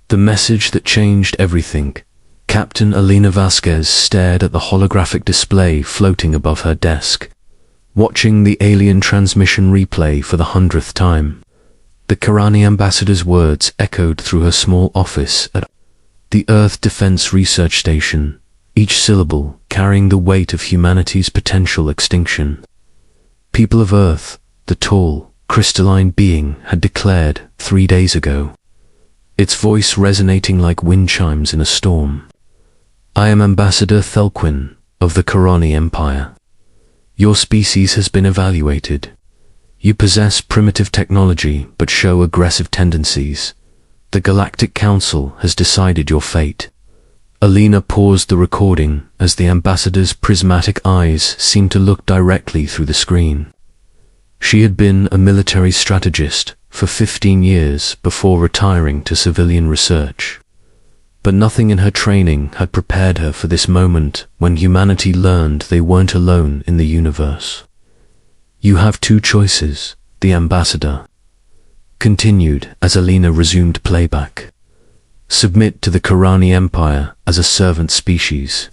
The message that changed everything. Captain Elena Vasquez stared at the holographic display floating above her desk, watching the alien transmission replay for the 100th time. The Karani ambassador's words echoed through her small office at the Earth Defense Research Station, each syllable carrying the weight of humanity's potential extinction. People of Earth, the tall, crystalline being had declared 3 days ago, its voice resonating like wind chimes in a storm. I am Ambassador Thelquin of the Karani Empire. Your species has been evaluated. You possess primitive technology but show aggressive tendencies. The Galactic Council has decided your fate. Elena paused the recording as the ambassador's prismatic eyes seemed to look directly through the screen. She had been a military strategist for 15 years before retiring to civilian research. But nothing in her training had prepared her for this moment when humanity learned they weren't alone in the universe. You have two choices, the ambassador continued as Elena resumed playback. Submit to the Karani Empire as a servant species.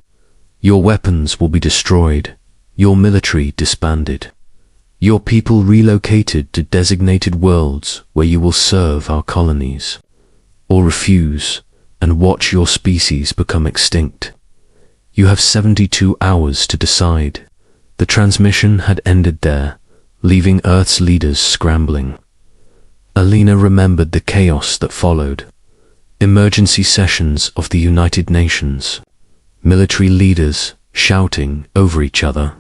Your weapons will be destroyed, your military disbanded, your people relocated to designated worlds where you will serve our colonies. Or refuse and watch your species become extinct. You have 72 hours to decide. The transmission had ended there, leaving Earth's leaders scrambling. Elena remembered the chaos that followed. Emergency sessions of the United Nations, military leaders shouting over each other,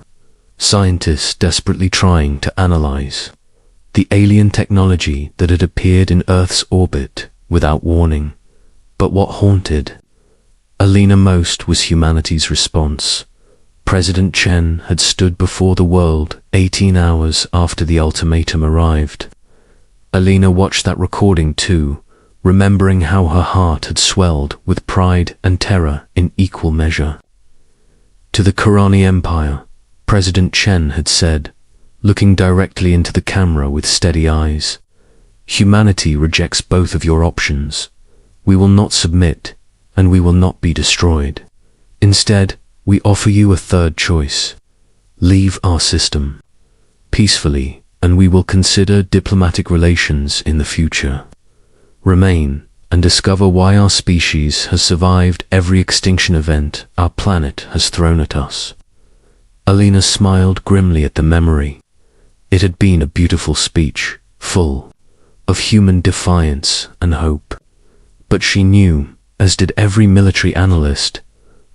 scientists desperately trying to analyze the alien technology that had appeared in Earth's orbit without warning. But what haunted Elena most was humanity's response. President Chen had stood before the world 18 hours after the ultimatum arrived. Elena watched that recording too, remembering how her heart had swelled with pride and terror in equal measure. To the Karani Empire, President Chen had said, looking directly into the camera with steady eyes, humanity rejects both of your options. We will not submit, and we will not be destroyed. Instead, we offer you a third choice. Leave our system peacefully, and we will consider diplomatic relations in the future. Remain and discover why our species has survived every extinction event our planet has thrown at us. Elena smiled grimly at the memory. It had been a beautiful speech, full of human defiance and hope. But she knew, as did every military analyst,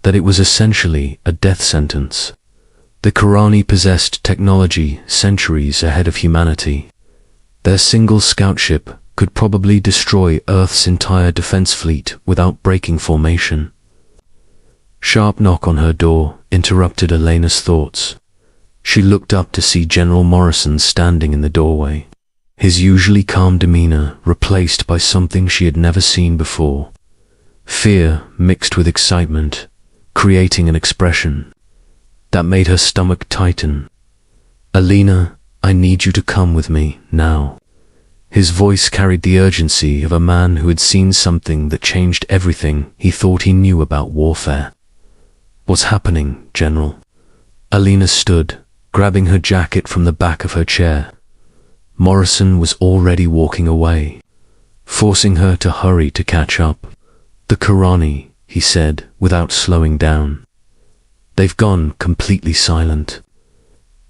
that it was essentially a death sentence. The Karani possessed technology centuries ahead of humanity. Their single scout ship could probably destroy Earth's entire defense fleet without breaking formation. Sharp knock on her door interrupted Elena's thoughts. She looked up to see General Morrison standing in the doorway, his usually calm demeanor replaced by something she had never seen before. Fear mixed with excitement, creating an expression that made her stomach tighten. Elena, I need you to come with me, now. His voice carried the urgency of a man who had seen something that changed everything he thought he knew about warfare. What's happening, General? Elena stood, grabbing her jacket from the back of her chair. Morrison was already walking away, forcing her to hurry to catch up. The Karani, he said, without slowing down. They've gone completely silent.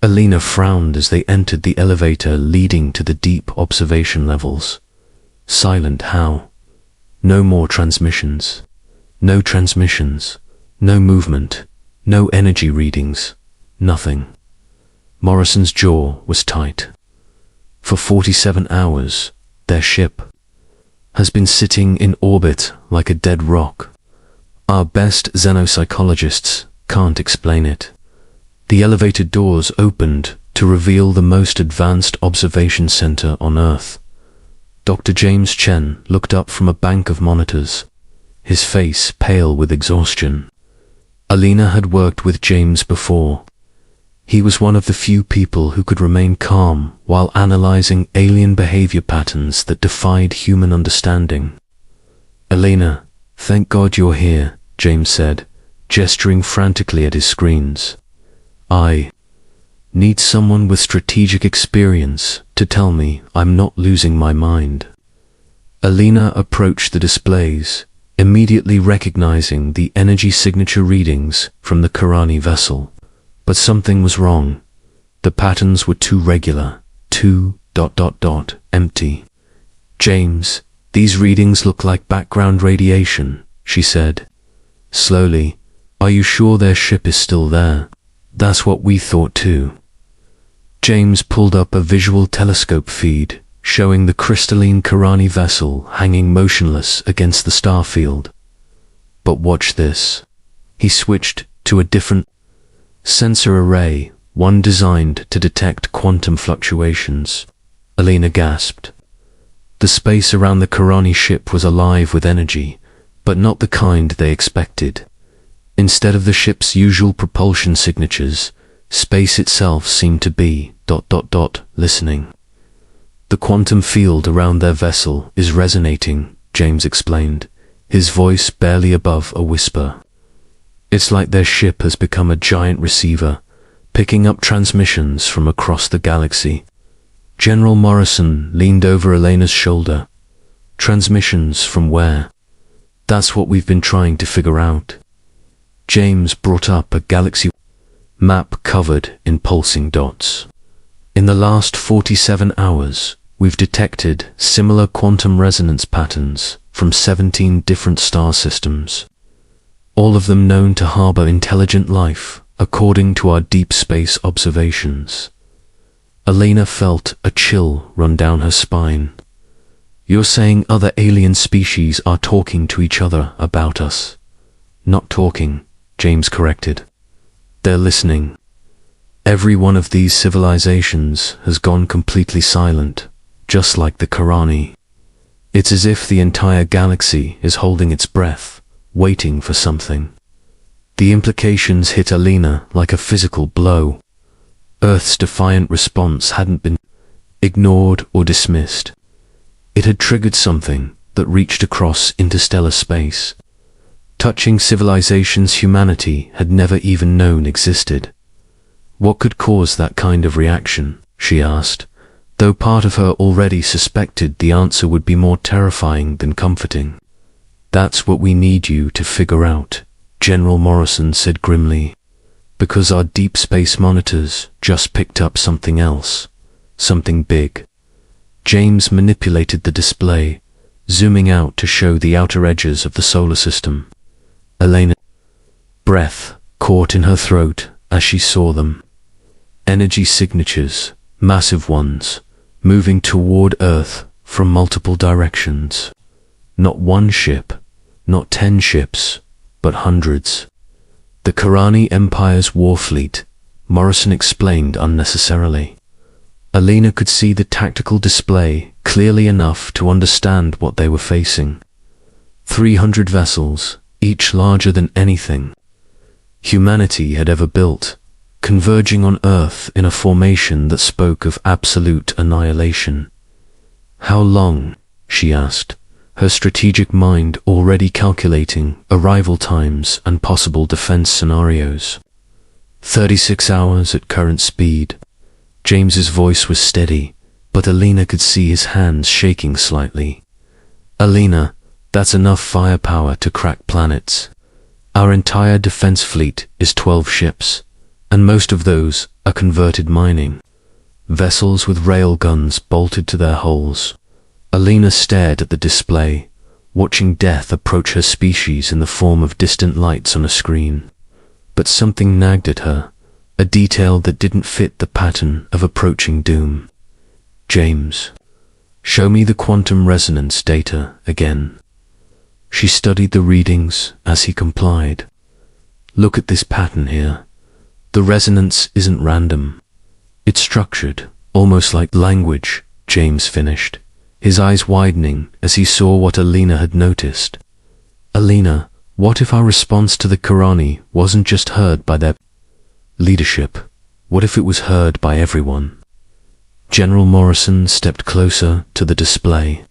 Elena frowned as they entered the elevator leading to the deep observation levels. Silent how? No more transmissions. No transmissions. No movement. No energy readings. Nothing. Morrison's jaw was tight. For 47 hours, their ship has been sitting in orbit like a dead rock. Our best xenopsychologists can't explain it. The elevator doors opened to reveal the most advanced observation center on Earth. Dr. James Chen looked up from a bank of monitors, his face pale with exhaustion. Elena had worked with James before. He was one of the few people who could remain calm while analyzing alien behavior patterns that defied human understanding. Elena, thank God you're here, James said, gesturing frantically at his screens. I need someone with strategic experience to tell me I'm not losing my mind. Elena approached the displays, immediately recognizing the energy signature readings from the Karani vessel. But something was wrong. The patterns were too regular, too ... empty. James, these readings look like background radiation, she said. Slowly, are you sure their ship is still there? That's what we thought too. James pulled up a visual telescope feed, showing the crystalline Karani vessel hanging motionless against the star field. But watch this. He switched to a different sensor array, one designed to detect quantum fluctuations. Elena gasped. The space around the Karani ship was alive with energy, but not the kind they expected. Instead of the ship's usual propulsion signatures, space itself seemed to be ... listening. The quantum field around their vessel is resonating, James explained, his voice barely above a whisper. It's like their ship has become a giant receiver, picking up transmissions from across the galaxy. General Morrison leaned over Elena's shoulder. Transmissions from where? That's what we've been trying to figure out. James brought up a galaxy map covered in pulsing dots. In the last 47 hours, we've detected similar quantum resonance patterns from 17 different star systems, all of them known to harbor intelligent life, according to our deep space observations. Elena felt a chill run down her spine. You're saying other alien species are talking to each other about us? Not talking, James corrected. They're listening. Every one of these civilizations has gone completely silent, just like the Karani. It's as if the entire galaxy is holding its breath, waiting for something. The implications hit Elena like a physical blow. Earth's defiant response hadn't been ignored or dismissed. It had triggered something that reached across interstellar space, touching civilizations humanity had never even known existed. What could cause that kind of reaction, she asked, though part of her already suspected the answer would be more terrifying than comforting. That's what we need you to figure out, General Morrison said grimly, because our deep space monitors just picked up something else, something big. James manipulated the display, zooming out to show the outer edges of the solar system. Elena's breath caught in her throat as she saw them. Energy signatures, massive ones, moving toward Earth from multiple directions. Not one ship, not 10 ships, but hundreds. The Karani Empire's war fleet, Morrison explained unnecessarily. Elena could see the tactical display clearly enough to understand what they were facing. 300 vessels, each larger than anything humanity had ever built, converging on Earth in a formation that spoke of absolute annihilation. How long? She asked, her strategic mind already calculating arrival times and possible defense scenarios. 36 hours at current speed. James's voice was steady, but Elena could see his hands shaking slightly. Elena, that's enough firepower to crack planets. Our entire defense fleet is 12 ships, and most of those are converted mining vessels with rail guns bolted to their hulls. Elena stared at the display, watching death approach her species in the form of distant lights on a screen. But something nagged at her, a detail that didn't fit the pattern of approaching doom. James, show me the quantum resonance data again. She studied the readings as he complied. Look at this pattern here. The resonance isn't random. It's structured, almost like language, James finished, his eyes widening as he saw what Elena had noticed. Elena, what if our response to the Karani wasn't just heard by their leadership? What if it was heard by everyone? General Morrison stepped closer to the display.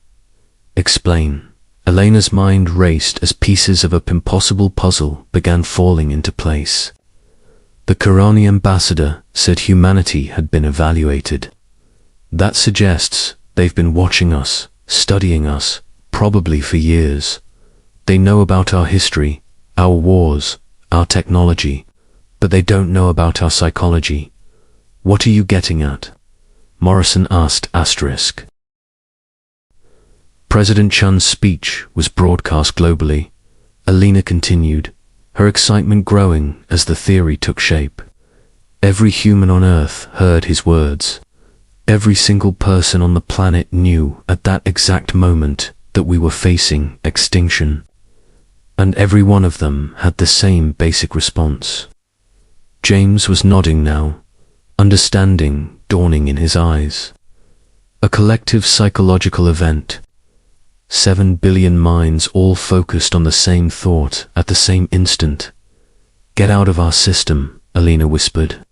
Explain, Elena's mind raced as pieces of an impossible puzzle began falling into place. The Karani ambassador said humanity had been evaluated. That suggests they've been watching us, studying us, probably for years. They know about our history, our wars, our technology, but they don't know about our psychology. What are you getting at? Morrison asked asterisk. President Chun's speech was broadcast globally. Elena continued, her excitement growing as the theory took shape. Every human on Earth heard his words. Every single person on the planet knew at that exact moment that we were facing extinction. And every one of them had the same basic response. James was nodding now, understanding dawning in his eyes. A collective psychological event. 7 billion minds all focused on the same thought at the same instant. Get out of our system, Elena whispered.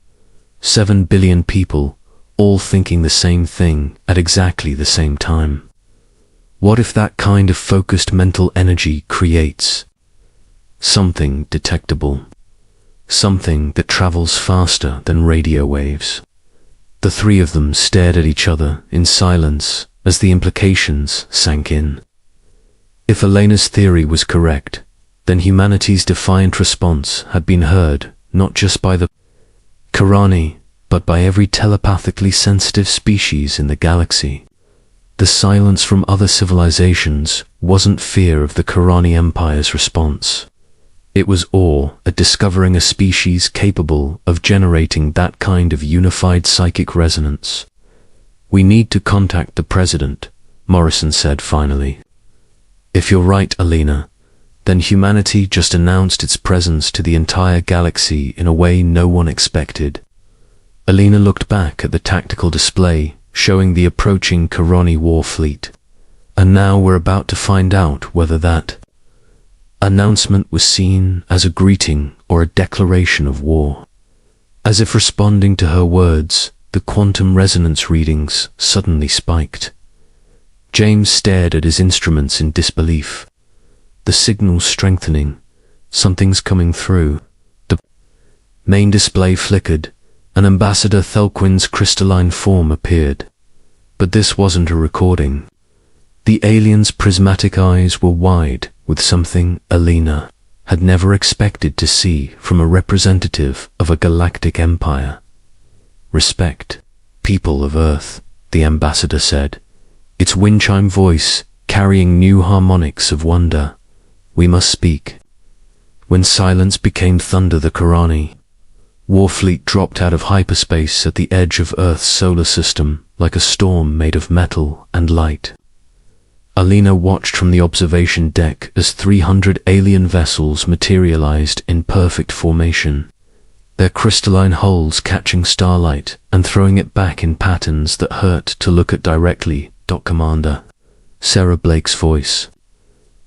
7 billion people, all thinking the same thing at exactly the same time. What if that kind of focused mental energy creates something detectable? Something that travels faster than radio waves. The three of them stared at each other in silence as the implications sank in. If Elena's theory was correct, then humanity's defiant response had been heard not just by the Karani, but by every telepathically sensitive species in the galaxy. The silence from other civilizations wasn't fear of the Karani Empire's response. It was awe at discovering a species capable of generating that kind of unified psychic resonance. We need to contact the president, Morrison said finally. If you're right, Elena, then humanity just announced its presence to the entire galaxy in a way no one expected. Elena looked back at the tactical display showing the approaching Karani war fleet. And now we're about to find out whether that announcement was seen as a greeting or a declaration of war. As if responding to her words, the quantum resonance readings suddenly spiked. James stared at his instruments in disbelief. The signal's strengthening. Something's coming through. The main display flickered, and Ambassador Thelquin's crystalline form appeared. But this wasn't a recording. The alien's prismatic eyes were wide with something Elena had never expected to see from a representative of a galactic empire. Respect, people of Earth, the ambassador said, its wind chime voice carrying new harmonics of wonder. We must speak. When silence became thunder, the Karani Warfleet dropped out of hyperspace at the edge of Earth's solar system like a storm made of metal and light. Elena watched from the observation deck as 300 alien vessels materialized in perfect formation, their crystalline hulls catching starlight and throwing it back in patterns that hurt to look at directly. Commander, Sarah Blake's voice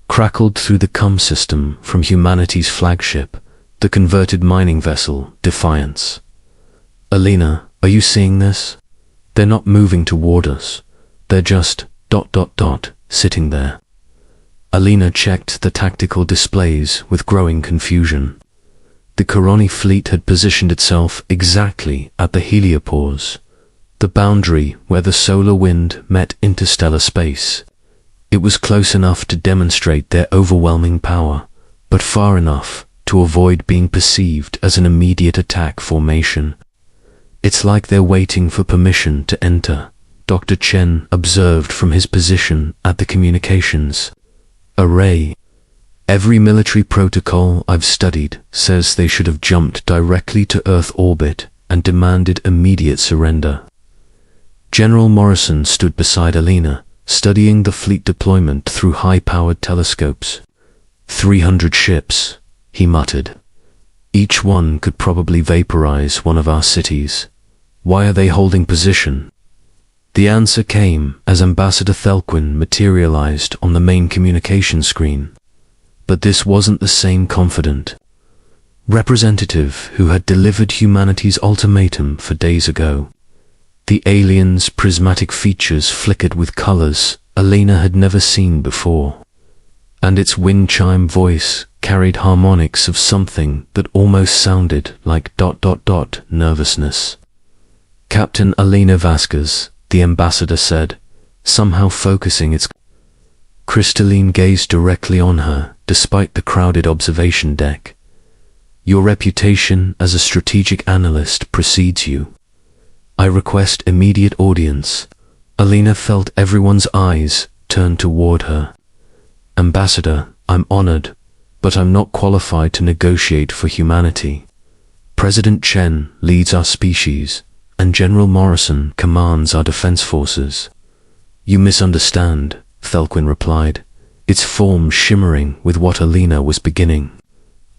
crackled through the comm system from humanity's flagship, the converted mining vessel Defiance. Elena, are you seeing this? They're not moving toward us. They're just ... sitting there. Elena checked the tactical displays with growing confusion. The Karani fleet had positioned itself exactly at the heliopause, the boundary where the solar wind met interstellar space. It was close enough to demonstrate their overwhelming power, but far enough to avoid being perceived as an immediate attack formation. It's like they're waiting for permission to enter, Dr. Chen observed from his position at the communications array. Every military protocol I've studied says they should have jumped directly to Earth orbit and demanded immediate surrender. General Morrison stood beside Elena, studying the fleet deployment through high-powered telescopes. 300 ships, he muttered. Each one could probably vaporize one of our cities. Why are they holding position? The answer came as Ambassador Thelquin materialized on the main communication screen. But this wasn't the same confident representative who had delivered humanity's ultimatum for days ago. The alien's prismatic features flickered with colors Elena had never seen before. and its wind chime voice carried harmonics of something that almost sounded like ... nervousness. "Captain Alina Vasquez," the ambassador said, somehow focusing its crystalline gaze directly on her, despite the crowded observation deck. "Your reputation as a strategic analyst precedes you. I request immediate audience." Alina felt everyone's eyes turn toward her. "Ambassador, I'm honored, but I'm not qualified to negotiate for humanity. President Chen leads our species, and General Morrison commands our defense forces." "You misunderstand," Thelquin replied, its form shimmering with what Alina was beginning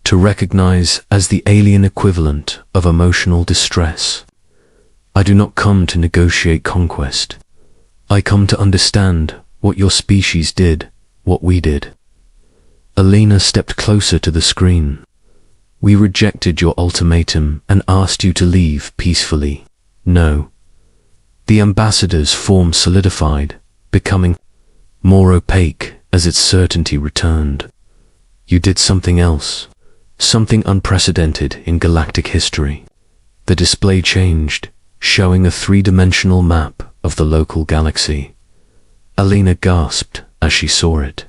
to recognize as the alien equivalent of emotional distress. "I do not come to negotiate conquest. I come to understand what your species did, what we did." Alina stepped closer to the screen. "We rejected your ultimatum and asked you to leave peacefully." "No." The ambassador's form solidified, becoming more opaque as its certainty returned. "You did something else, something unprecedented in galactic history." The display changed, showing a three-dimensional map of the local galaxy. Alina gasped as she saw it.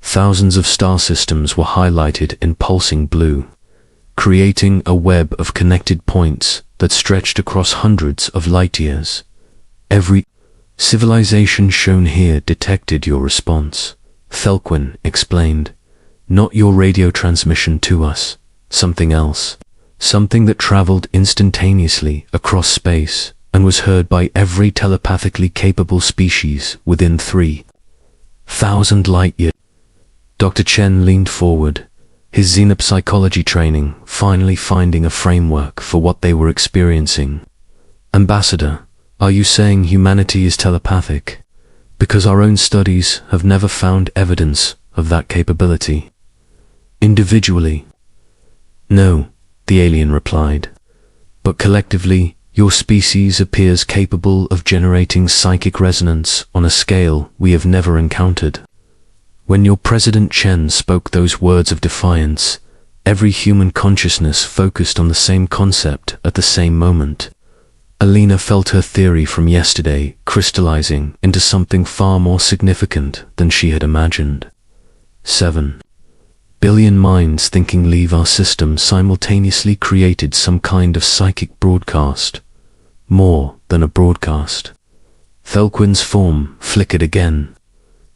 Thousands of star systems were highlighted in pulsing blue, creating a web of connected points that stretched across hundreds of light years. "Every civilization shown here detected your response," Thelquin explained. "Not your radio transmission to us, something else. Something that traveled instantaneously across space and was heard by every telepathically capable species within 3,000 light-years." Dr. Chen leaned forward, his xenopsychology training finally finding a framework for what they were experiencing. "Ambassador, are you saying humanity is telepathic? Because our own studies have never found evidence of that capability." "Individually, no," the alien replied. "But collectively, your species appears capable of generating psychic resonance on a scale we have never encountered." When your President Chen spoke those words of defiance, every human consciousness focused on the same concept at the same moment. Alina felt her theory from yesterday crystallizing into something far more significant than she had imagined. 7 billion minds thinking leave our system simultaneously created some kind of psychic broadcast. More than a broadcast. Thelquin's form flickered again.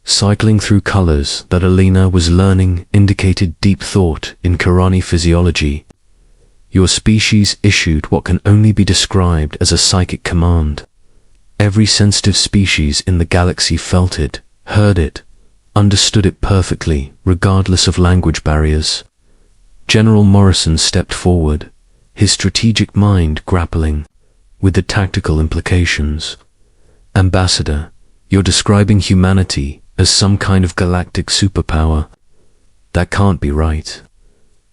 Cycling through colors that Alina was learning indicated deep thought in Qurani physiology. Your species issued what can only be described as a psychic command. Every sensitive species in the galaxy felt it, heard it, understood it perfectly, regardless of language barriers. General Morrison stepped forward, his strategic mind grappling with the tactical implications. "Ambassador, you're describing humanity as some kind of galactic superpower. That can't be right.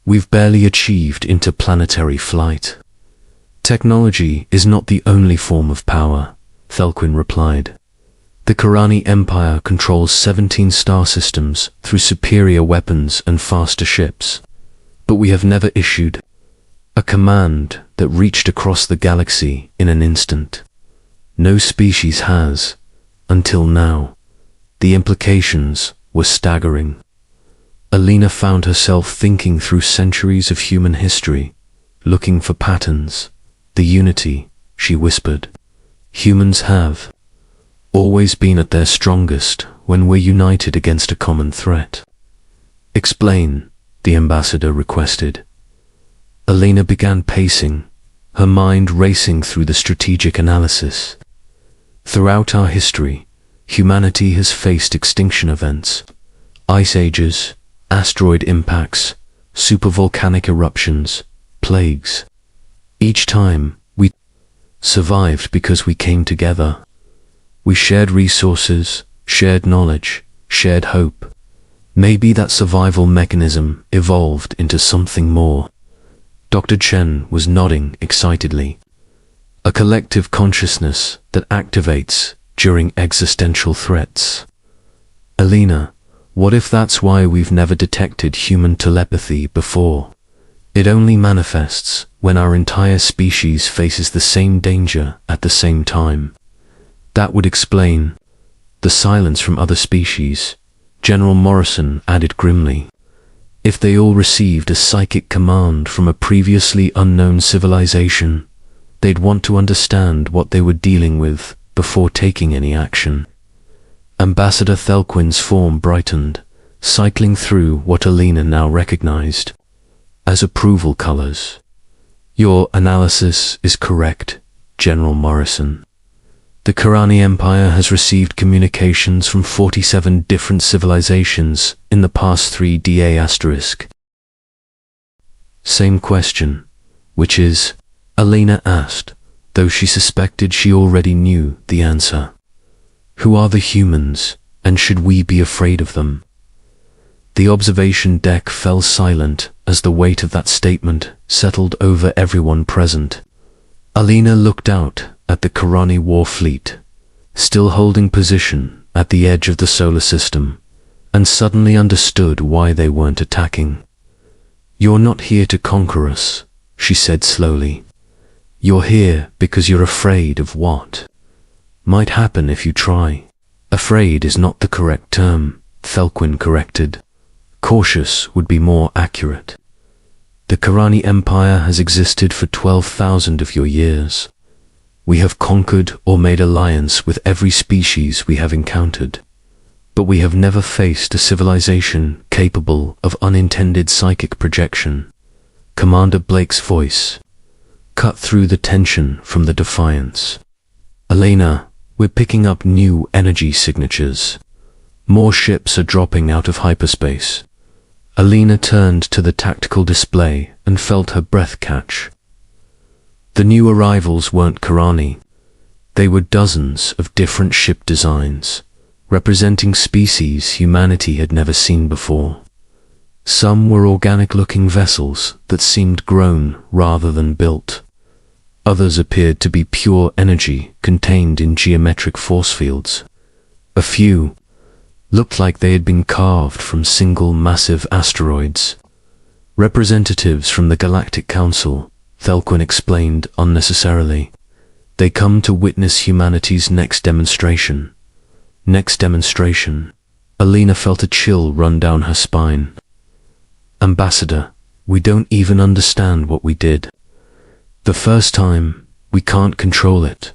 We've barely achieved interplanetary flight." "Technology is not the only form of power," Thelquin replied. "The Qurani Empire controls 17 star systems through superior weapons and faster ships. But we have never issued a command that reached across the galaxy in an instant. No species has, until now." The implications were staggering. Alina found herself thinking through centuries of human history, looking for patterns, the unity, she whispered. "Humans have always been at their strongest when we're united against a common threat." "Explain," the ambassador requested. Alina began pacing, her mind racing through the strategic analysis. "Throughout our history, humanity has faced extinction events, ice ages, asteroid impacts, supervolcanic eruptions, plagues. Each time, we survived because we came together. We shared resources, shared knowledge, shared hope. Maybe that survival mechanism evolved into something more." Dr. Chen was nodding excitedly. "A collective consciousness that activates during existential threats." Alina, What if that's why we've never detected human telepathy before? It only manifests when our entire species faces the same danger at the same time. That would explain the silence from other species, General Morrison added grimly. If they all received a psychic command from a previously unknown civilization, they'd want to understand what they were dealing with before taking any action. Ambassador Thelquin's form brightened, cycling through what Alina now recognized as approval colors. Your analysis is correct, General Morrison. The Karani Empire has received communications from 47 different civilizations in the past 3 DA*. Same question, which is, Alina asked, though she suspected she already knew the answer. Who are the humans, and should we be afraid of them? The observation deck fell silent as the weight of that statement settled over everyone present. Alina looked out at the Karani war fleet, still holding position at the edge of the solar system, and suddenly understood why they weren't attacking. You're not here to conquer us, she said slowly. You're here because you're afraid of what might happen if you try. Afraid is not the correct term, Thelquin corrected. Cautious would be more accurate. The Karani Empire has existed for 12,000 of your years. We have conquered or made alliance with every species we have encountered, but we have never faced a civilization capable of unintended psychic projection. Commander Blake's voice cut through the tension from the defiance. Alina, we're picking up new energy signatures. More ships are dropping out of hyperspace. Alina turned to the tactical display and felt her breath catch. The new arrivals weren't Karani. They were dozens of different ship designs, representing species humanity had never seen before. Some were organic-looking vessels that seemed grown rather than built. Others appeared to be pure energy contained in geometric force fields. A few looked like they had been carved from single massive asteroids. Representatives from the Galactic Council, Thelquin explained unnecessarily. They come to witness humanity's next demonstration. Next demonstration. Alina felt a chill run down her spine. Ambassador, we don't even understand what we did. The first time, we can't control it.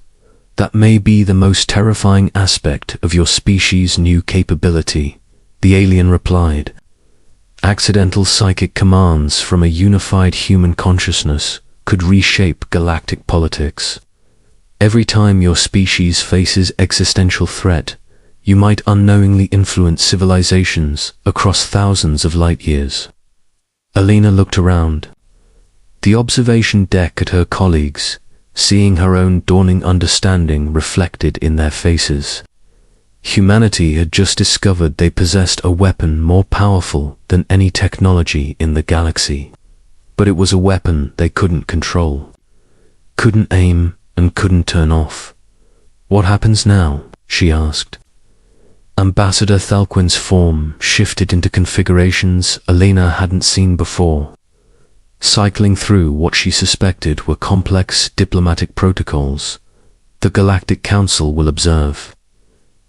That may be the most terrifying aspect of your species' new capability, the alien replied. Accidental psychic commands from a unified human consciousness could reshape galactic politics. Every time your species faces existential threat, you might unknowingly influence civilizations across thousands of light years. Alina looked around. The observation deck at her colleagues, seeing her own dawning understanding reflected in their faces. Humanity had just discovered they possessed a weapon more powerful than any technology in the galaxy. But it was a weapon they couldn't control. Couldn't aim and couldn't turn off. What happens now? She asked. Ambassador Thelquin's form shifted into configurations Alina hadn't seen before, cycling through what she suspected were complex diplomatic protocols. The Galactic Council will observe.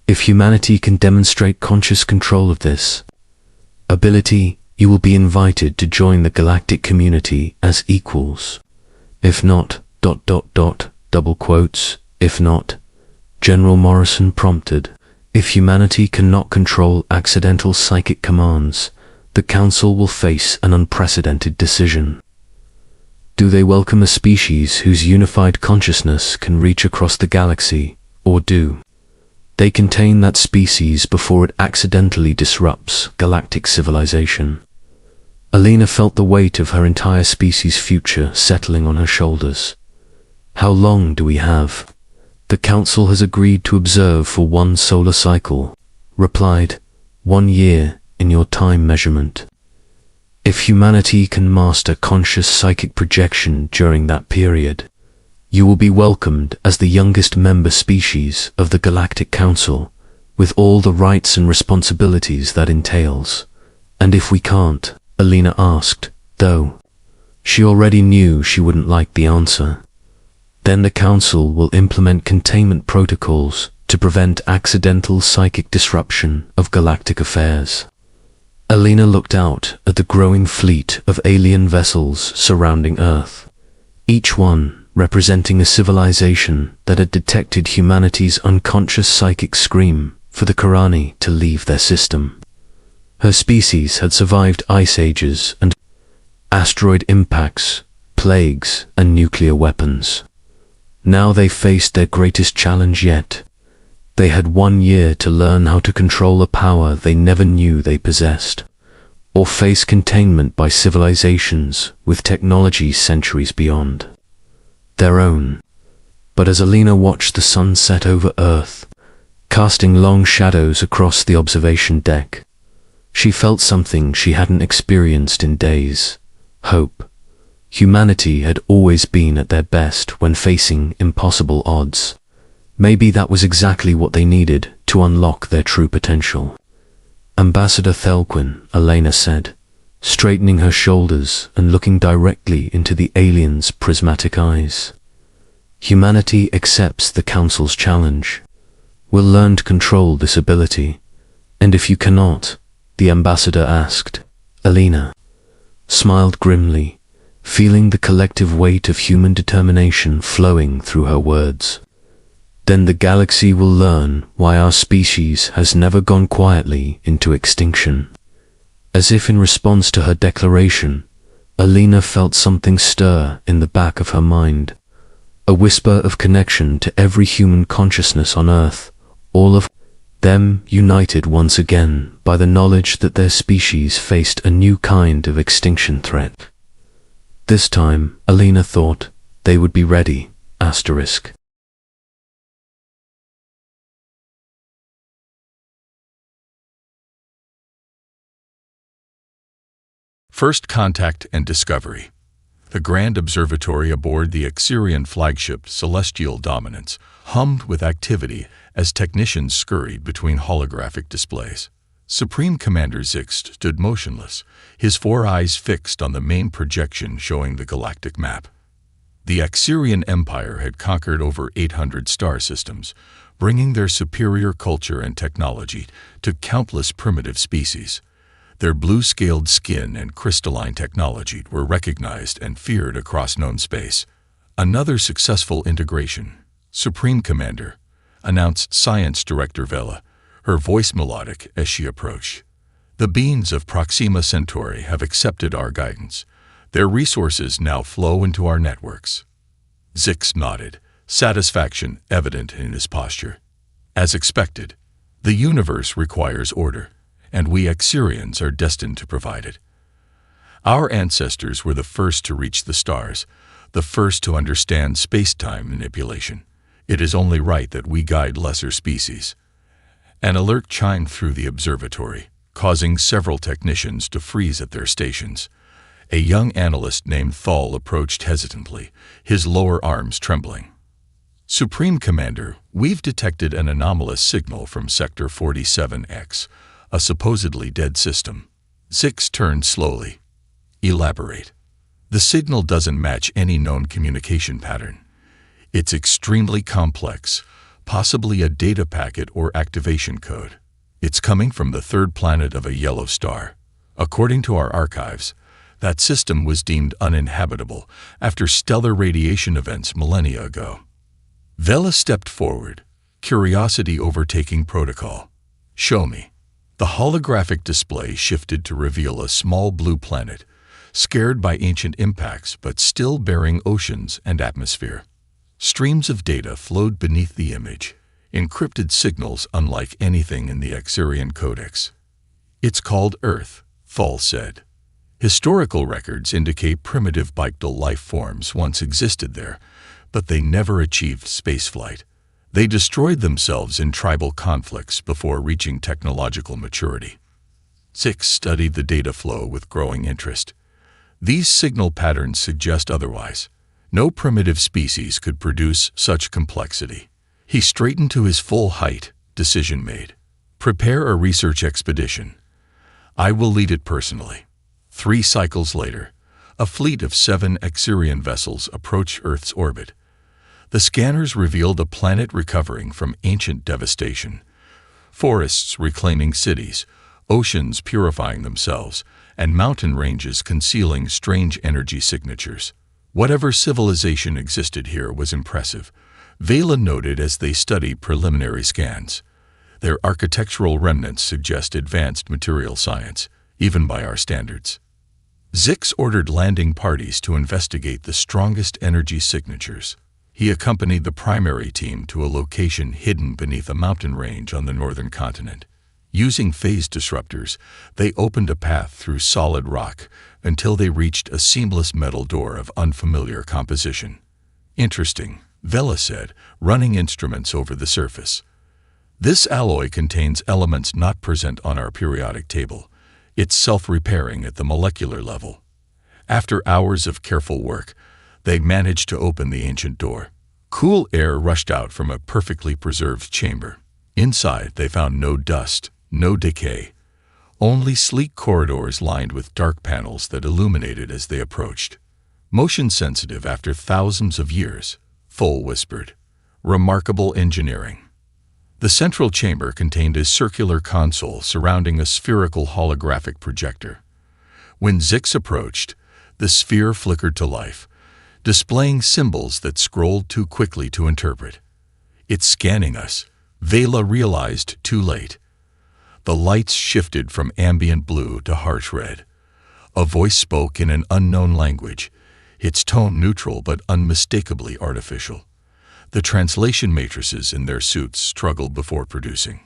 If humanity can demonstrate conscious control of this ability, you will be invited to join the galactic community as equals. If not, ... double quotes, if not, General Morrison prompted. If humanity cannot control accidental psychic commands, the Council will face an unprecedented decision. Do they welcome a species whose unified consciousness can reach across the galaxy, or do they contain that species before it accidentally disrupts galactic civilization? Alina felt the weight of her entire species' future settling on her shoulders. How long do we have? The Council has agreed to observe for 1 solar cycle, replied, 1 year in your time measurement. If humanity can master conscious psychic projection during that period, you will be welcomed as the youngest member species of the Galactic Council, with all the rights and responsibilities that entails. And if we can't? Alina asked, though she already knew she wouldn't like the answer. Then the Council will implement containment protocols to prevent accidental psychic disruption of galactic affairs. Alina looked out at the growing fleet of alien vessels surrounding Earth, each one representing a civilization that had detected humanity's unconscious psychic scream for the Karani to leave their system. Her species had survived ice ages and asteroid impacts, plagues, and nuclear weapons. Now they faced their greatest challenge yet. They had 1 year to learn how to control a power they never knew they possessed, or face containment by civilizations with technology centuries beyond their own. But as Alina watched the sun set over Earth, casting long shadows across the observation deck, she felt something she hadn't experienced in days: hope. Humanity had always been at their best when facing impossible odds. Maybe that was exactly what they needed to unlock their true potential. Ambassador Thelquin, Alina said, straightening her shoulders and looking directly into the alien's prismatic eyes. Humanity accepts the Council's challenge. We'll learn to control this ability. And if you cannot, the ambassador asked. Alina smiled grimly, feeling the collective weight of human determination flowing through her words. Then the galaxy will learn why our species has never gone quietly into extinction. As if in response to her declaration, Alina felt something stir in the back of her mind, a whisper of connection to every human consciousness on Earth, all of them united once again by the knowledge that their species faced a new kind of extinction threat. This time, Alina thought, they would be ready. Asterisk. First Contact and Discovery. The grand observatory aboard the Exerian flagship Celestial Dominance hummed with activity as technicians scurried between holographic displays. Supreme Commander Zix stood motionless, his 4 eyes fixed on the main projection showing the galactic map. The Exerian Empire had conquered over 800 star systems, bringing their superior culture and technology to countless primitive species. Their blue-scaled skin and crystalline technology were recognized and feared across known space. Another successful integration. Supreme Commander, announced Science Director Vela, her voice melodic as she approached. The beings of Proxima Centauri have accepted our guidance. Their resources now flow into our networks. Zix nodded, satisfaction evident in his posture. As expected, the universe requires order, and we Exerians are destined to provide it. Our ancestors were the first to reach the stars, the first to understand space-time manipulation. It is only right that we guide lesser species. An alert chimed through the observatory, causing several technicians to freeze at their stations. A young analyst named Thal approached hesitantly, his lower arms trembling. Supreme Commander, we've detected an anomalous signal from Sector 47X, a supposedly dead system. Zix turned slowly. Elaborate. The signal doesn't match any known communication pattern. It's extremely complex, possibly a data packet or activation code. It's coming from the third planet of a yellow star. According to our archives, that system was deemed uninhabitable after stellar radiation events millennia ago. Vela stepped forward, curiosity overtaking protocol. Show me. The holographic display shifted to reveal a small blue planet, scared by ancient impacts but still bearing oceans and atmosphere. Streams of data flowed beneath the image, encrypted signals unlike anything in the Exerian Codex. It's called Earth, Thal said. Historical records indicate primitive bipedal life forms once existed there, but they never achieved spaceflight. They destroyed themselves in tribal conflicts before reaching technological maturity. Zix studied the data flow with growing interest. These signal patterns suggest otherwise. No primitive species could produce such complexity. He straightened to his full height, decision made. Prepare a research expedition. I will lead it personally. 3 cycles later, a fleet of 7 Exirian vessels approach Earth's orbit. The scanners revealed a planet recovering from ancient devastation. Forests reclaiming cities, oceans purifying themselves, and mountain ranges concealing strange energy signatures. Whatever civilization existed here was impressive, Vela noted as they studied preliminary scans. Their architectural remnants suggest advanced material science, even by our standards. Zix ordered landing parties to investigate the strongest energy signatures. He accompanied the primary team to a location hidden beneath a mountain range on the northern continent. Using phase disruptors, they opened a path through solid rock until they reached a seamless metal door of unfamiliar composition. Interesting, Vela said, running instruments over the surface. This alloy contains elements not present on our periodic table. It's self-repairing at the molecular level. After hours of careful work, they managed to open the ancient door. Cool air rushed out from a perfectly preserved chamber. Inside, they found no dust, no decay, only sleek corridors lined with dark panels that illuminated as they approached. Motion sensitive after thousands of years, Thol whispered. Remarkable engineering. The central chamber contained a circular console surrounding a spherical holographic projector. When Zix approached, the sphere flickered to life, displaying symbols that scrolled too quickly to interpret. It's scanning us, Vela realized too late. The lights shifted from ambient blue to harsh red. A voice spoke in an unknown language, its tone neutral but unmistakably artificial. The translation matrices in their suits struggled before producing.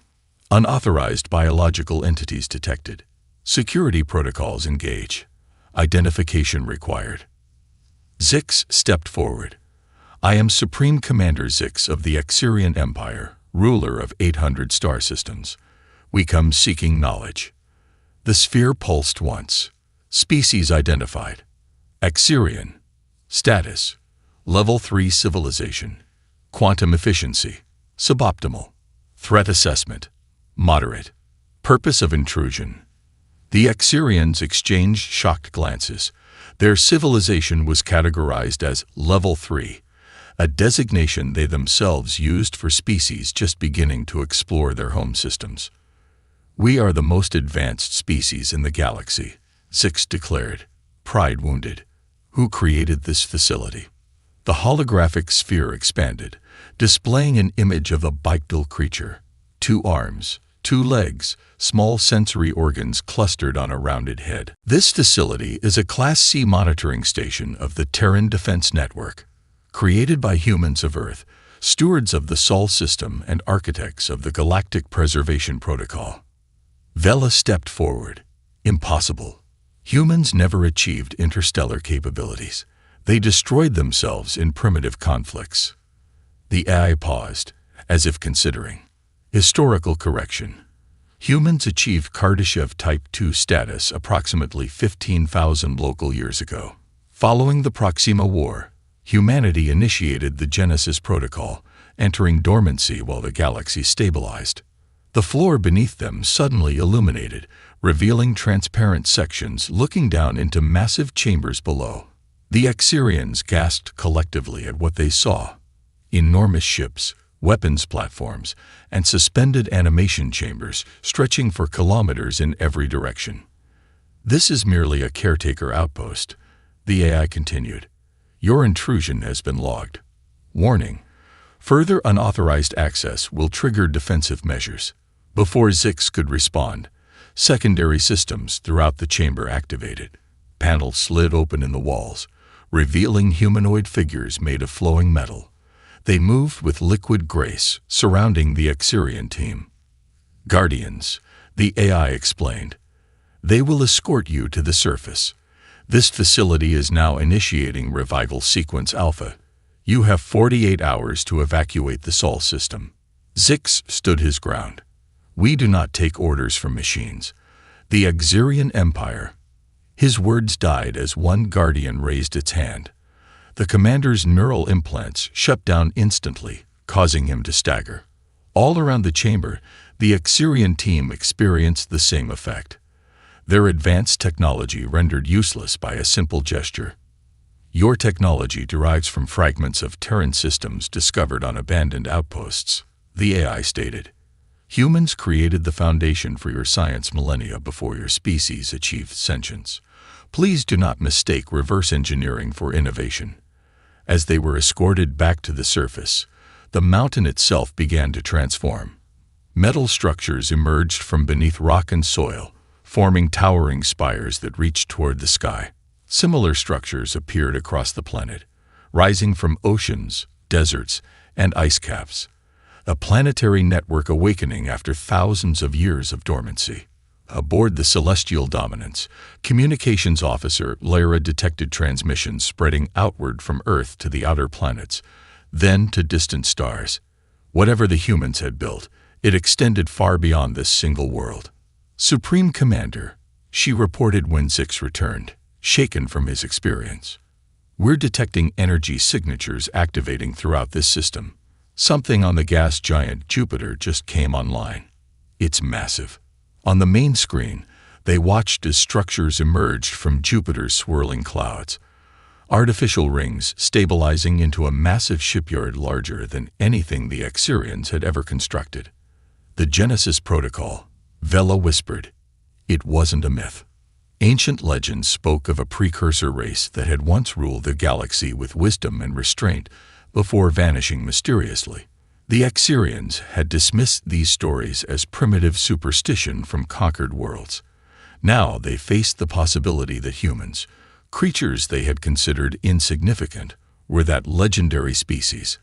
Unauthorized biological entities detected. Security protocols engage. Identification required. Zix stepped forward. I am Supreme Commander Zix of the Exirian Empire, ruler of 800 star systems. We come seeking knowledge. The sphere pulsed once. Species identified. Exirian. Status. Level 3 civilization. Quantum efficiency. Suboptimal. Threat assessment. Moderate. Purpose of intrusion. The Exirians exchanged shocked glances. Their civilization was categorized as Level 3, a designation they themselves used for species just beginning to explore their home systems. We are the most advanced species in the galaxy, Zix declared, pride wounded. Who created this facility? The holographic sphere expanded, displaying an image of a bipedal creature. 2 arms, 2 legs, small sensory organs clustered on a rounded head. This facility is a Class C monitoring station of the Terran Defense Network, created by humans of Earth, stewards of the Sol system and architects of the Galactic Preservation Protocol. Vela stepped forward. Impossible. Humans never achieved interstellar capabilities. They destroyed themselves in primitive conflicts. The AI paused, as if considering. Historical correction. Humans achieved Kardashev Type 2 status approximately 15,000 local years ago. Following the Proxima War, humanity initiated the Genesis Protocol, entering dormancy while the galaxy stabilized. The floor beneath them suddenly illuminated, revealing transparent sections looking down into massive chambers below. The Exirians gasped collectively at what they saw. Enormous ships, weapons platforms, and suspended animation chambers stretching for kilometers in every direction. This is merely a caretaker outpost, the AI continued. Your intrusion has been logged. Warning: further unauthorized access will trigger defensive measures. Before Zix could respond, secondary systems throughout the chamber activated. Panels slid open in the walls, revealing humanoid figures made of flowing metal. They moved with liquid grace, surrounding the Exirian team. Guardians, the AI explained. They will escort you to the surface. This facility is now initiating Revival Sequence Alpha. You have 48 hours to evacuate the Sol system. Zix stood his ground. We do not take orders from machines. The Exirian Empire. His words died as one guardian raised its hand. The commander's neural implants shut down instantly, causing him to stagger. All around the chamber, The Exerion team experienced the same effect. Their advanced technology rendered useless by a simple gesture. Your technology derives from fragments of Terran systems discovered on abandoned outposts, the AI stated. Humans created the foundation for your science millennia before your species achieved sentience. Please do not mistake reverse engineering for innovation. As they were escorted back to the surface, the mountain itself began to transform. Metal structures emerged from beneath rock and soil, forming towering spires that reached toward the sky. Similar structures appeared across the planet, rising from oceans, deserts, and ice caps. A planetary network awakening after thousands of years of dormancy. Aboard the Celestial Dominance, Communications Officer Lyra detected transmissions spreading outward from Earth to the outer planets, then to distant stars. Whatever the humans had built, it extended far beyond this single world. Supreme Commander, she reported when Zix returned, shaken from his experience. We're detecting energy signatures activating throughout this system. Something on the gas giant Jupiter just came online. It's massive. On the main screen, they watched as structures emerged from Jupiter's swirling clouds. Artificial rings stabilizing into a massive shipyard larger than anything the Exerions had ever constructed. The Genesis Protocol, Vela whispered. It wasn't a myth. Ancient legends spoke of a precursor race that had once ruled the galaxy with wisdom and restraint before vanishing mysteriously. The Exerions had dismissed these stories as primitive superstition from conquered worlds. Now they faced the possibility that humans, creatures they had considered insignificant, were that legendary species.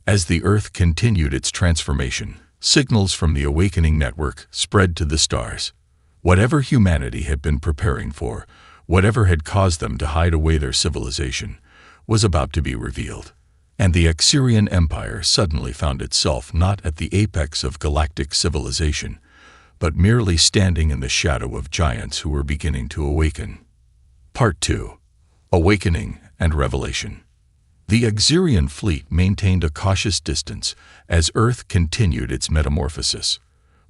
As the Earth continued its transformation, signals from the awakening network spread to the stars. Whatever humanity had been preparing for, whatever had caused them to hide away their civilization, was about to be revealed. And the Exerion Empire suddenly found itself not at the apex of galactic civilization, but merely standing in the shadow of giants who were beginning to awaken. Part 2. Awakening and Revelation. The Exerion fleet maintained a cautious distance as Earth continued its metamorphosis.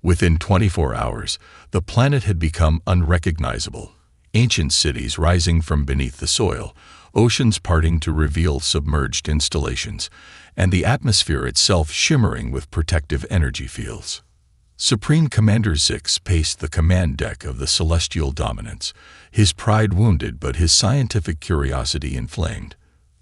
Within 24 hours, the planet had become unrecognizable. Ancient cities rising from beneath the soil, oceans parting to reveal submerged installations, and the atmosphere itself shimmering with protective energy fields. Supreme Commander Zix paced the command deck of the Celestial Dominance, his pride wounded but his scientific curiosity inflamed.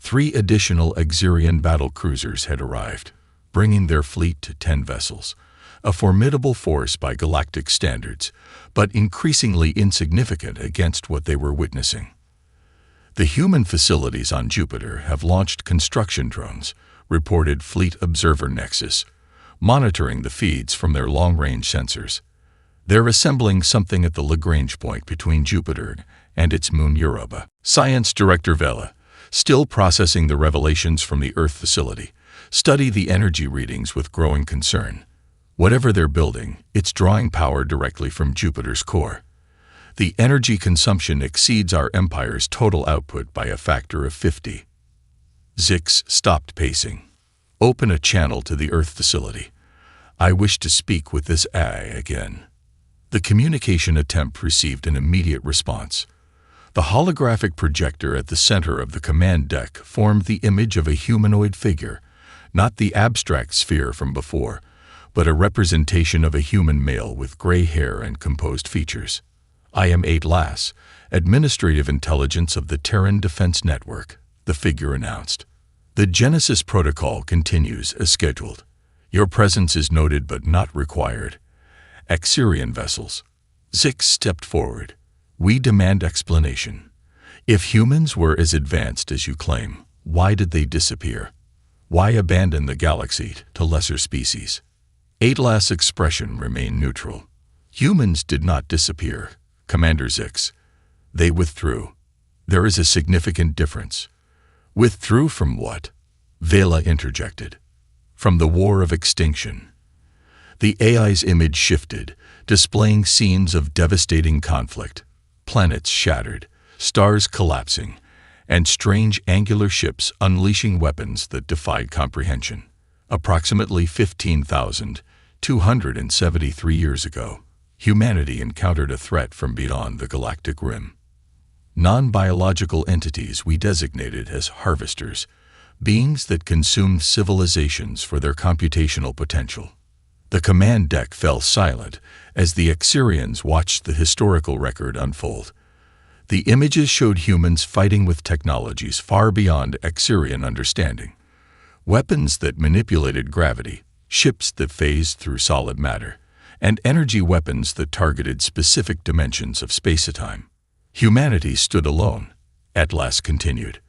3 additional Exerion battle cruisers had arrived, bringing their fleet to 10 vessels, a formidable force by galactic standards, but increasingly insignificant against what they were witnessing. The human facilities on Jupiter have launched construction drones, reported Fleet Observer Nexus, monitoring the feeds from their long-range sensors. They're assembling something at the Lagrange point between Jupiter and its moon Europa. Science Director Vela, still processing the revelations from the Earth facility, study the energy readings with growing concern. Whatever they're building, it's drawing power directly from Jupiter's core. The energy consumption exceeds our Empire's total output by a factor of 50. Zix stopped pacing. Open a channel to the Earth facility. I wish to speak with this AI again. The communication attempt received an immediate response. The holographic projector at the center of the command deck formed the image of a humanoid figure, not the abstract sphere from before, but a representation of a human male with gray hair and composed features. I am Atlas, Administrative Intelligence of the Terran Defense Network, the figure announced. The Genesis Protocol continues as scheduled. Your presence is noted but not required. Exerion vessels. Zix stepped forward. We demand explanation. If humans were as advanced as you claim, why did they disappear? Why abandon the galaxy to lesser species? Atlas' expression remained neutral. Humans did not disappear, Commander Zix. They withdrew. There is a significant difference. Withdrew from what? Vela interjected. From the war of extinction. The AI's image shifted, displaying scenes of devastating conflict. Planets shattered, stars collapsing, and strange angular ships unleashing weapons that defied comprehension. Approximately 15,000, 273 years ago, humanity encountered a threat from beyond the galactic rim. Non-biological entities we designated as harvesters, beings that consumed civilizations for their computational potential. The command deck fell silent as the Exyrians watched the historical record unfold. The images showed humans fighting with technologies far beyond Exyrian understanding. Weapons that manipulated gravity, ships that phased through solid matter, and energy weapons that targeted specific dimensions of space-time. Humanity stood alone. Atlas continued.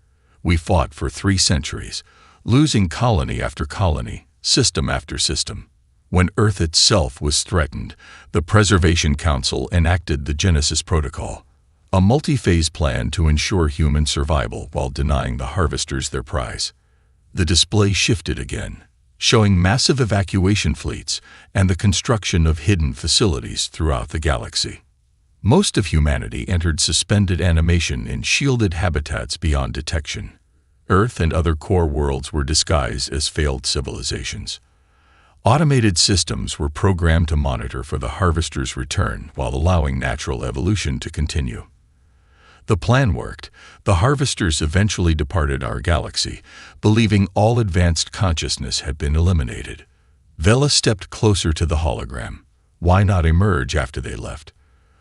We fought for 3 centuries, losing colony after colony, system after system. When Earth itself was threatened, the Preservation Council enacted the Genesis Protocol, a multi-phase plan to ensure human survival while denying the harvesters their prize. The display shifted again, showing massive evacuation fleets and the construction of hidden facilities throughout the galaxy. Most of humanity entered suspended animation in shielded habitats beyond detection. Earth and other core worlds were disguised as failed civilizations. Automated systems were programmed to monitor for the harvester's return while allowing natural evolution to continue. The plan worked. The harvesters eventually departed our galaxy, believing all advanced consciousness had been eliminated. Vela stepped closer to the hologram. Why not emerge after they left?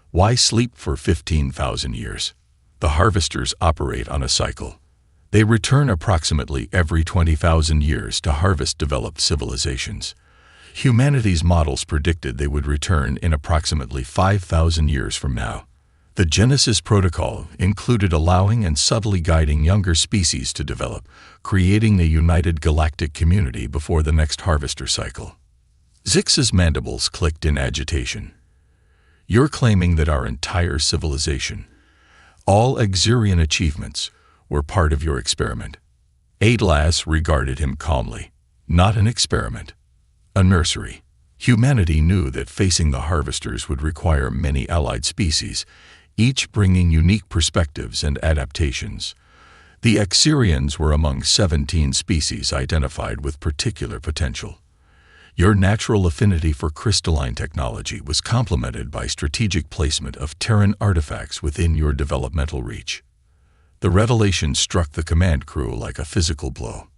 Why sleep for 15,000 years? The harvesters operate on a cycle. They return approximately every 20,000 years to harvest developed civilizations. Humanity's models predicted they would return in approximately 5,000 years from now. The Genesis Protocol included allowing and subtly guiding younger species to develop, creating a united galactic community before the next harvester cycle. Zix's mandibles clicked in agitation. You're claiming that our entire civilization, all Exyrian achievements, were part of your experiment. Atlas regarded him calmly. Not an experiment, a nursery. Humanity knew that facing the harvesters would require many allied species, each bringing unique perspectives and adaptations. The Exyrians were among 17 species identified with particular potential. Your natural affinity for crystalline technology was complemented by strategic placement of Terran artifacts within your developmental reach. The revelation struck the command crew like a physical blow.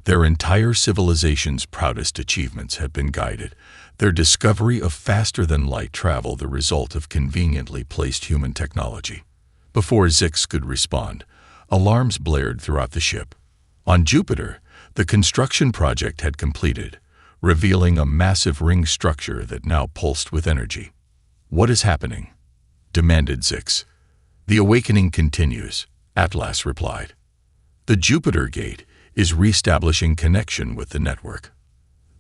Their entire civilization's proudest achievements had been guided, their discovery of faster-than-light travel the result of conveniently placed human technology. Before Zix could respond, alarms blared throughout the ship. On Jupiter, the construction project had completed, revealing a massive ring structure that now pulsed with energy. "What is happening?" demanded Zix. "The awakening continues," Atlas replied. "The Jupiter Gate is reestablishing connection with the network."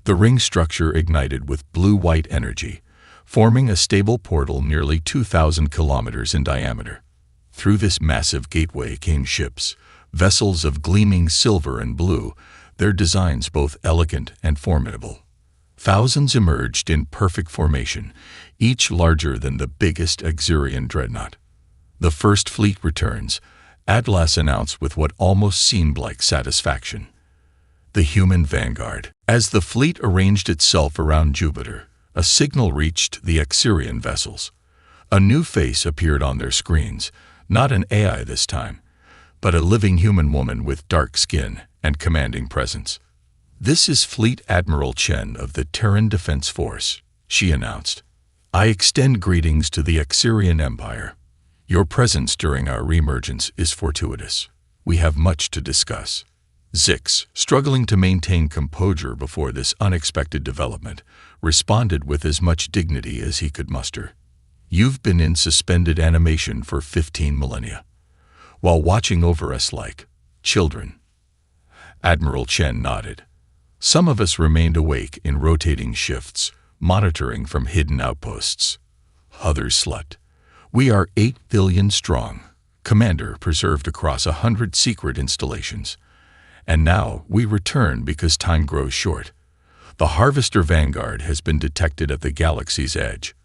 The ring structure ignited with blue-white energy, forming a stable portal nearly 2,000 kilometers in diameter. Through this massive gateway came ships, vessels of gleaming silver and blue, their designs both elegant and formidable. Thousands emerged in perfect formation, each larger than the biggest Exyrian dreadnought. "The first fleet returns," Atlas announced with what almost seemed like satisfaction. The human vanguard. As the fleet arranged itself around Jupiter, a signal reached the Exyrian vessels. A new face appeared on their screens, not an AI this time, but a living human woman with dark skin and commanding presence. "This is Fleet Admiral Chen of the Terran Defense Force," she announced. "I extend greetings to the Exyrian Empire. Your presence during our reemergence is fortuitous. We have much to discuss." Zix, struggling to maintain composure before this unexpected development, responded with as much dignity as he could muster. "You've been in suspended animation for 15 millennia, while watching over us like children." Admiral Chen nodded. "Some of us remained awake in rotating shifts, monitoring from hidden outposts. Others slept. We are 8 billion strong, Commander, preserved across 100 secret installations. And now we return because time grows short. The Harvester Vanguard has been detected at the galaxy's edge,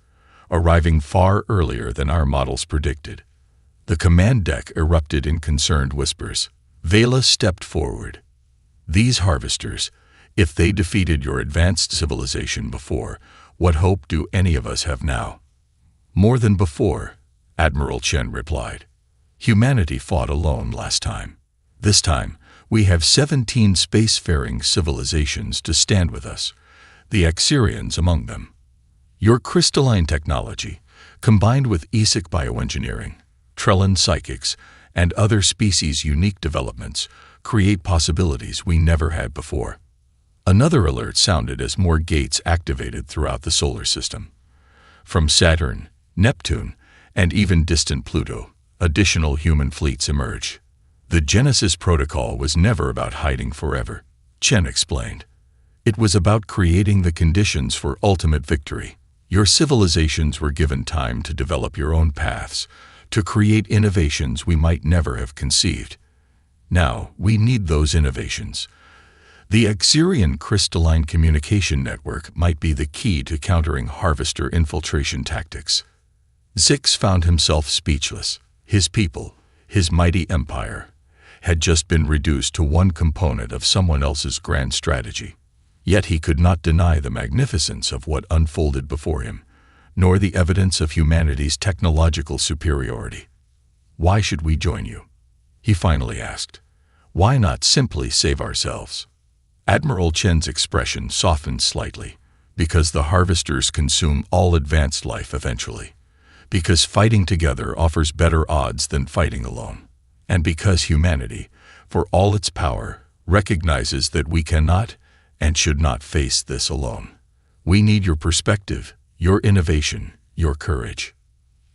arriving far earlier than our models predicted." The command deck erupted in concerned whispers. Vela stepped forward. "These harvesters, If they defeated your advanced civilization before, what hope do any of us have now? More than before, Admiral Chen replied. Humanity fought alone last time. This time, we have 17 spacefaring civilizations to stand with us, the Exerians among them. Your crystalline technology, combined with ESIC bioengineering, Trellan psychics, and other species-unique developments, create possibilities we never had before. Another alert sounded as more gates activated throughout the solar system. From Saturn, Neptune, and even distant Pluto, additional human fleets emerged. The Genesis Protocol was never about hiding forever, Chen explained. It was about creating the conditions for ultimate victory. Your civilizations were given time to develop your own paths, to create innovations we might never have conceived. Now, we need those innovations. The Exerian crystalline communication network might be the key to countering harvester infiltration tactics. Zix found himself speechless. His people, his mighty empire, had just been reduced to one component of someone else's grand strategy. Yet he could not deny the magnificence of what unfolded before him, nor the evidence of humanity's technological superiority. Why should we join you? He finally asked. Why not simply save ourselves? Admiral Chen's expression softened slightly. Because the harvesters consume all advanced life eventually. Because fighting together offers better odds than fighting alone. And because humanity, for all its power, recognizes that we cannot and should not face this alone. We need your perspective, your innovation, your courage.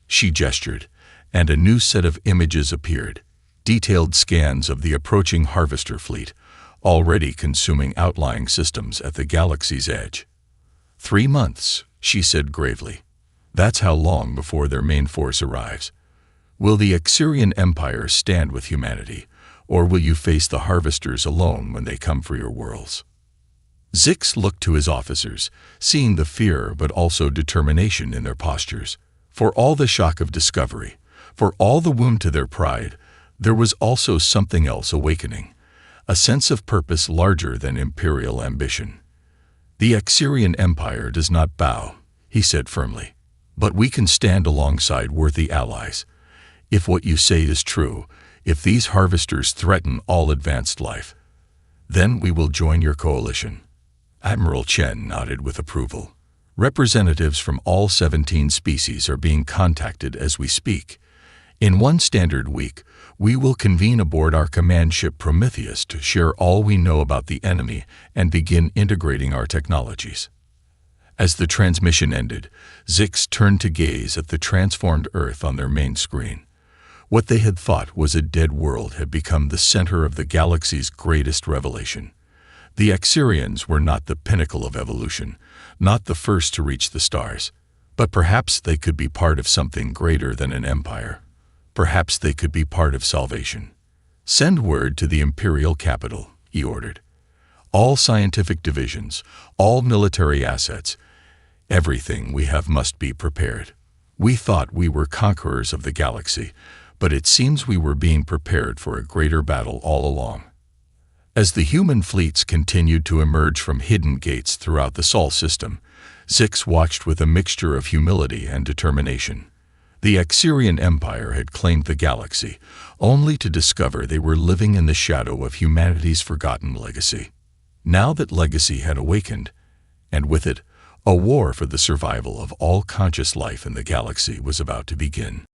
She gestured, and a new set of images appeared, detailed scans of the approaching harvester fleet, already consuming outlying systems at the galaxy's edge. 3 months, she said gravely. That's how long before their main force arrives. Will the Exerian Empire stand with humanity, or will you face the harvesters alone when they come for your worlds? Zix looked to his officers, seeing the fear but also determination in their postures. For all the shock of discovery, for all the wound to their pride, there was also something else awakening, a sense of purpose larger than imperial ambition. The Exerian Empire does not bow, he said firmly, but we can stand alongside worthy allies. If what you say is true, if these harvesters threaten all advanced life, then we will join your coalition. Admiral Chen nodded with approval. Representatives from all 17 species are being contacted as we speak. In one standard week, we will convene aboard our command ship Prometheus to share all we know about the enemy and begin integrating our technologies. As the transmission ended, Zix turned to gaze at the transformed Earth on their main screen. What they had thought was a dead world had become the center of the galaxy's greatest revelation. The Exerians were not the pinnacle of evolution, not the first to reach the stars, but perhaps they could be part of something greater than an empire. Perhaps they could be part of salvation. Send word to the imperial capital, he ordered. All scientific divisions, all military assets, everything we have must be prepared. We thought we were conquerors of the galaxy, but it seems we were being prepared for a greater battle all along. As the human fleets continued to emerge from hidden gates throughout the Sol system, Zix watched with a mixture of humility and determination. The Exerian Empire had claimed the galaxy, only to discover they were living in the shadow of humanity's forgotten legacy. Now that legacy had awakened, and with it, a war for the survival of all conscious life in the galaxy was about to begin.